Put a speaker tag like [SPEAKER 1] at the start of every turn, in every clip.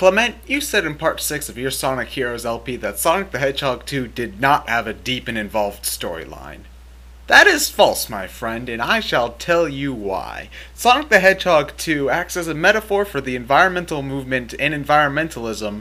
[SPEAKER 1] Clement, you said in part 6 of your Sonic Heroes LP that Sonic the Hedgehog 2 did not have a deep and involved storyline. That is false, my friend, and I shall tell you why. Sonic the Hedgehog 2 acts as a metaphor for the environmental movement and environmentalism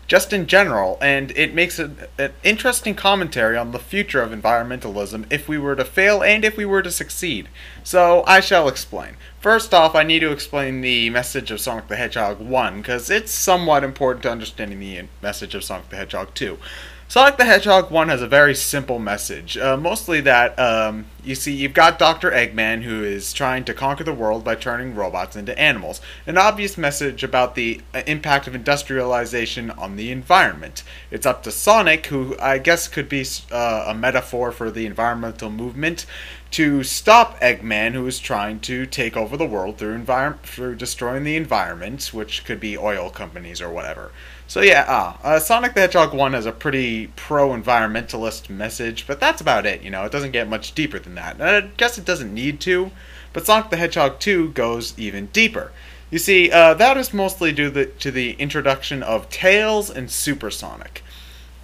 [SPEAKER 1] just in general, and it makes an interesting commentary on the future of environmentalism if we were to fail and if we were to succeed. So, I shall explain. First off, I need to explain the message of Sonic the Hedgehog 1, because it's somewhat important to understanding the message of Sonic the Hedgehog 2. Sonic the Hedgehog 1 has a very simple message, mostly that, you see, you've got Dr. Eggman who is trying to conquer the world by turning robots into animals. An obvious message about the impact of industrialization on the environment. It's up to Sonic, who I guess could be a metaphor for the environmental movement, to stop Eggman, who is trying to take over the world through destroying the environment, which could be oil companies or whatever. So yeah, Sonic the Hedgehog 1 has a pretty pro-environmentalist message, but that's about it, you know, it doesn't get much deeper than that. And I guess it doesn't need to, but Sonic the Hedgehog 2 goes even deeper. You see, that is mostly due to the introduction of Tails and Super Sonic.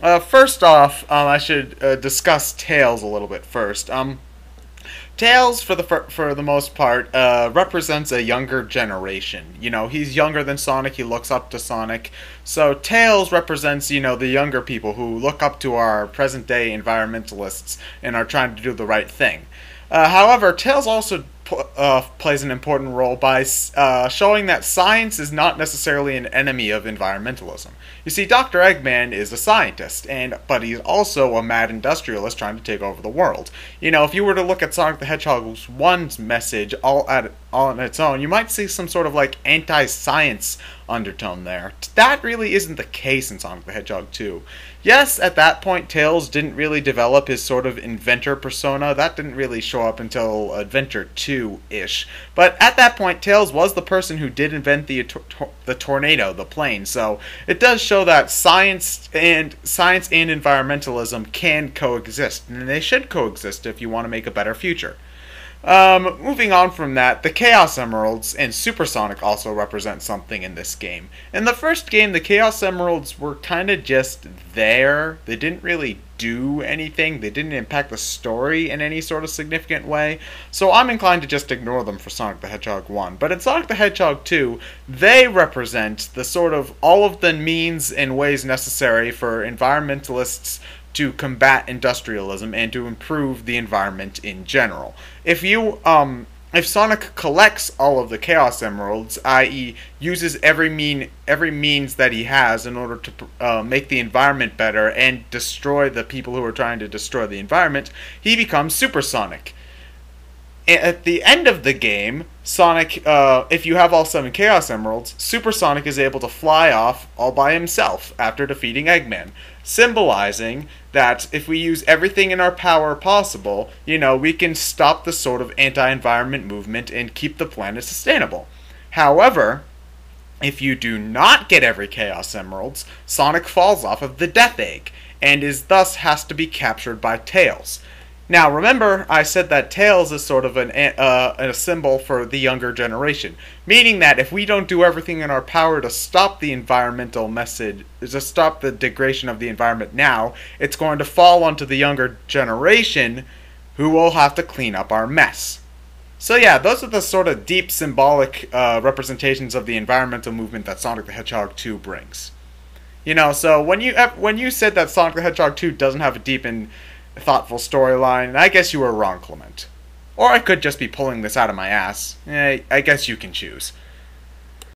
[SPEAKER 1] First off, I should discuss Tails a little bit first. Tails, for the most part, represents a younger generation. You know, he's younger than Sonic, he looks up to Sonic. So Tails represents, you know, the younger people who look up to our present-day environmentalists and are trying to do the right thing. However, Tails also plays an important role by showing that science is not necessarily an enemy of environmentalism. You see, Dr. Eggman is a scientist, but he's also a mad industrialist trying to take over the world. You know, if you were to look at Sonic the Hedgehog 1's message all on its own, you might see some sort of like anti-science undertone there. That really isn't the case in Sonic the Hedgehog 2. Yes, at that point, Tails didn't really develop his sort of inventor persona. That didn't really show up until Adventure 2-ish. But at that point, Tails was the person who did invent the tornado, the plane. So it does show that science and environmentalism can coexist, and they should coexist if you want to make a better future. Moving on from that, the Chaos Emeralds and Supersonic also represent something in this game. In the first game, the Chaos Emeralds were kind of just there. They didn't really do anything. They didn't impact the story in any sort of significant way. So I'm inclined to just ignore them for Sonic the Hedgehog 1. But in Sonic the Hedgehog 2, they represent the sort of all of the means and ways necessary for environmentalists to combat industrialism and to improve the environment in general. If Sonic collects all of the Chaos Emeralds, i.e. uses every means that he has in order to make the environment better and destroy the people who are trying to destroy the environment, he becomes Supersonic. At the end of the game, Sonic, if you have all 7 Chaos Emeralds, Supersonic is able to fly off all by himself after defeating Eggman, symbolizing that if we use everything in our power possible, you know, we can stop the sort of anti-environment movement and keep the planet sustainable. However, if you do not get every Chaos Emeralds, Sonic falls off of the Death Egg, and thus has to be captured by Tails. Now, remember, I said that Tails is sort of a symbol for the younger generation, meaning that if we don't do everything in our power to stop the environmental message, to stop the degradation of the environment now, it's going to fall onto the younger generation who will have to clean up our mess. So yeah, those are the sort of deep symbolic representations of the environmental movement that Sonic the Hedgehog 2 brings. You know, so when you said that Sonic the Hedgehog 2 doesn't have a deep and thoughtful storyline, I guess you were wrong, Clement. Or I could just be pulling this out of my ass. I guess you can choose.